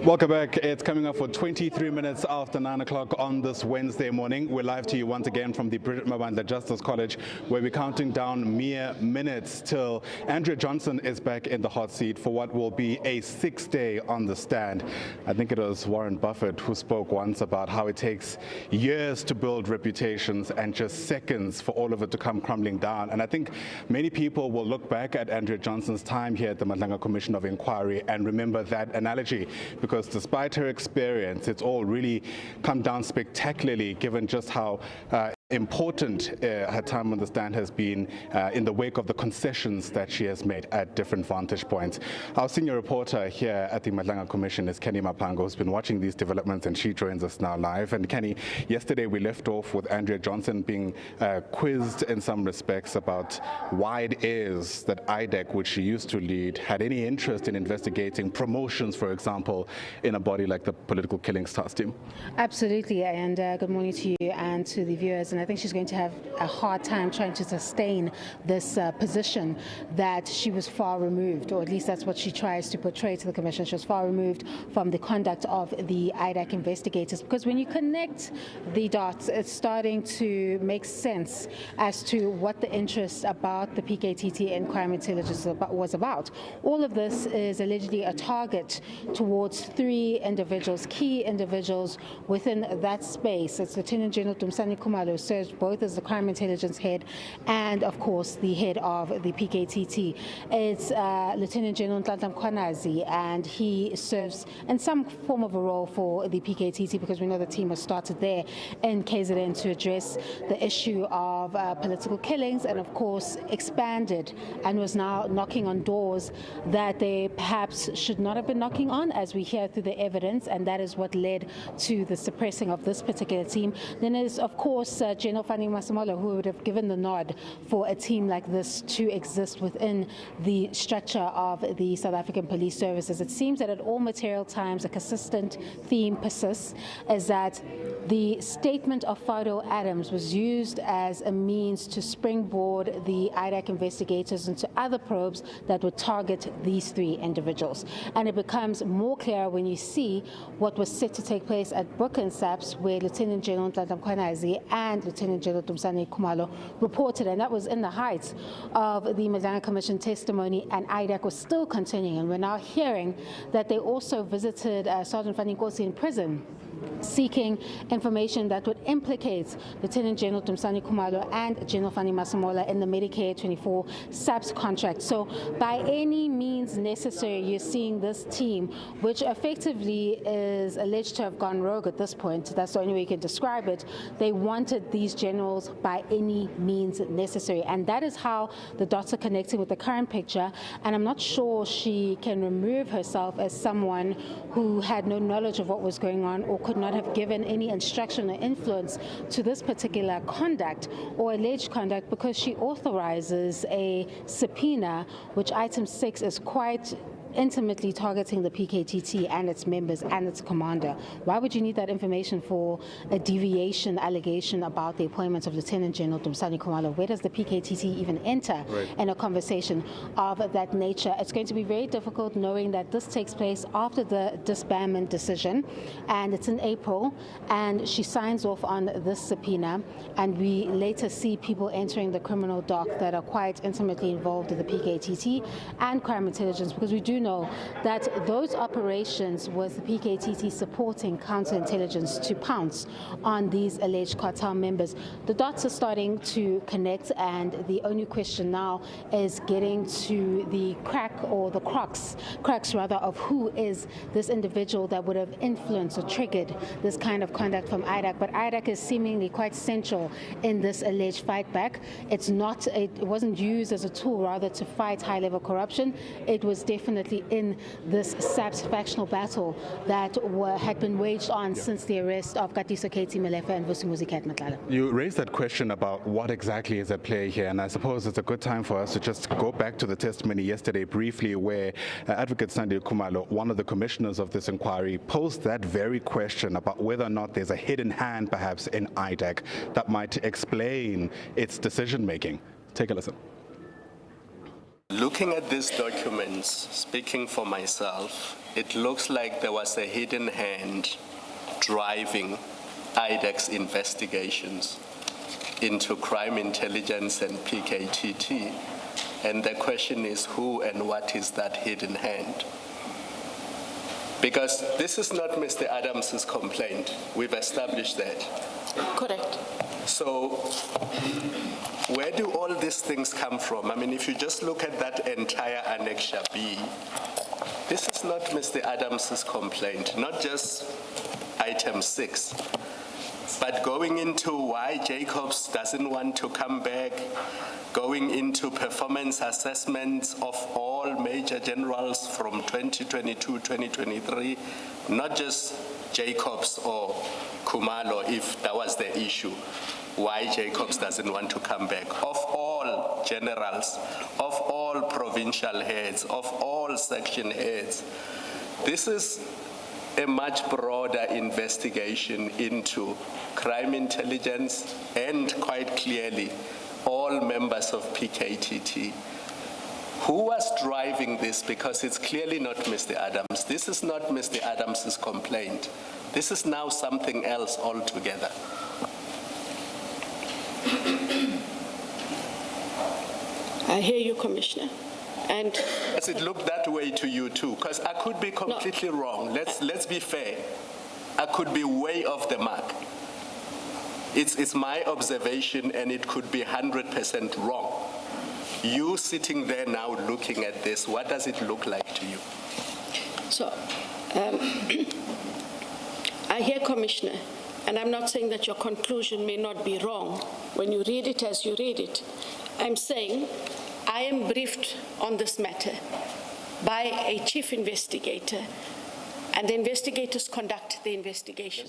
Welcome back. It's coming up for 23 minutes after 9 o'clock on this Wednesday morning. We're live to you once again from the Brigitte Mabandla Justice College, where we're counting down mere minutes till Andrea Johnson is back in the hot seat for what will be a 6th day on the stand. I think it was Warren Buffett who spoke once about how it takes years to build reputations and just seconds for all of it to come crumbling down. And I think many people will look back at Andrea Johnson's time here at the Madlanga Commission of Inquiry and remember that analogy, because despite her experience, it's all really come down spectacularly given just how important her time on the stand has been in the wake of the concessions that she has made at different vantage points. Our senior reporter here at the Madlanga Commission is Canny Maphanga, who's been watching these developments, and she joins us now live. And Canny, yesterday we left off with Andrea Johnson being quizzed in some respects about why it is that IDAC, which she used to lead, had any interest in investigating promotions, for example, in a body like the Political Killings Task Team. Absolutely, and good morning to you and to the viewers. And I think she's going to have a hard time trying to sustain this position that she was far removed, or at least that's what she tries to portray to the Commission. She was far removed from the conduct of the IDAC investigators, because when you connect the dots, it's starting to make sense as to what the interest about the PKTT and crime intelligence was about. All of this is allegedly a target towards 3 individuals, key individuals within that space. It's Lieutenant General Dumisani Khumalo, served both as the crime intelligence head and, of course, the head of the PKTT. It's Lieutenant General Matlala and he serves in some form of a role for the PKTT, because we know the team has started there in KZN to address the issue of political killings, and of course expanded and was now knocking on doors that they perhaps should not have been knocking on, as we hear through the evidence, and that is what led to the suppressing of this particular team. Then there's, of course, General Fannie Masemola, who would have given the nod for a team like this to exist within the structure of the South African Police Services. It seems that at all material times a consistent theme persists, is that the statement of Fido Adams was used as a means to springboard the IDAC investigators into other probes that would target these 3 individuals. And it becomes more clear when you see what was set to take place at Brook and Saps, where Lieutenant General Matlala and Lieutenant General Dumisani Khumalo reported, and that was in the height of the Madlanga Commission testimony, and IDAC was still continuing. And we're now hearing that they also visited Sergeant Fannie Nkosi in prison, seeking information that would implicate Lieutenant General Dumisani Khumalo and General Fannie Masemola in the Medicare 24 SABC contract. So by any means necessary, you're seeing this team, which effectively is alleged to have gone rogue at this point. That's the only way you can describe it. They wanted these generals by any means necessary, and that is how the dots are connecting with the current picture. And I'm not sure she can remove herself as someone who had no knowledge of what was going on, or could not have given any instruction or influence to this particular conduct or alleged conduct, because she authorizes a subpoena, which item 6 is quite intimately targeting the PKTT and its members and its commander. Why would you need that information for a deviation allegation about the appointment of Lieutenant General Dumisani Khumalo? Where does the PKTT even enter in a conversation of that nature? It's going to be very difficult, knowing that this takes place after the disbandment decision, and it's in April, and she signs off on this subpoena, and we later see people entering the criminal dock that are quite intimately involved with the PKTT and crime intelligence, because we do know that those operations was the PKTT supporting counterintelligence to pounce on these alleged cartel members. The dots are starting to connect, and the only question now is getting to the cracks of who is this individual that would have influenced or triggered this kind of conduct from IDAC. But IDAC is seemingly quite central in this alleged fight back. It wasn't used as a tool rather to fight high-level corruption. It was definitely in this SABC factional battle that had been waged on since the arrest of Katiso Katie Malefa and Vusimuzi Matlala. You raised that question about what exactly is at play here, and I suppose it's a good time for us to just go back to the testimony yesterday briefly, where Advocate Sandy Khumalo, one of the commissioners of this inquiry, posed that very question about whether or not there's a hidden hand perhaps in IDAC that might explain its decision-making. Take a listen. Looking at these documents, speaking for myself, it looks like there was a hidden hand driving IDAC's investigations into crime intelligence and PKTT. And the question is, who and what is that hidden hand? Because this is not Mr. Adams's complaint. We've established that. Correct. So where do all these things come from? I mean, if you just look at that entire Annexure B, this is not Mr. Adams's complaint, not just item 6, but going into why Jacobs doesn't want to come back, going into performance assessments of all major generals from 2022-2023, not just Jacobs or Khumalo, if that was the issue, why Jacobs doesn't want to come back, of all generals, of all provincial heads, of all section heads. This is a much broader investigation into crime intelligence and, quite clearly, all members of PKTT. Who was driving this? Because it's clearly not Mr. Adams. This is not Mr. Adams's complaint. This is now something else altogether. I hear you, Commissioner. And does it look that way to you too? Because I could be completely wrong. Let's be fair. I could be way off the mark. It's my observation, and it could be 100% wrong. You sitting there now looking at this, what does it look like to you? so, I hear, Commissioner, and I'm not saying that your conclusion may not be wrong when you read it as you read it. I'm saying I am briefed on this matter by a chief investigator, and the investigators conduct the investigation.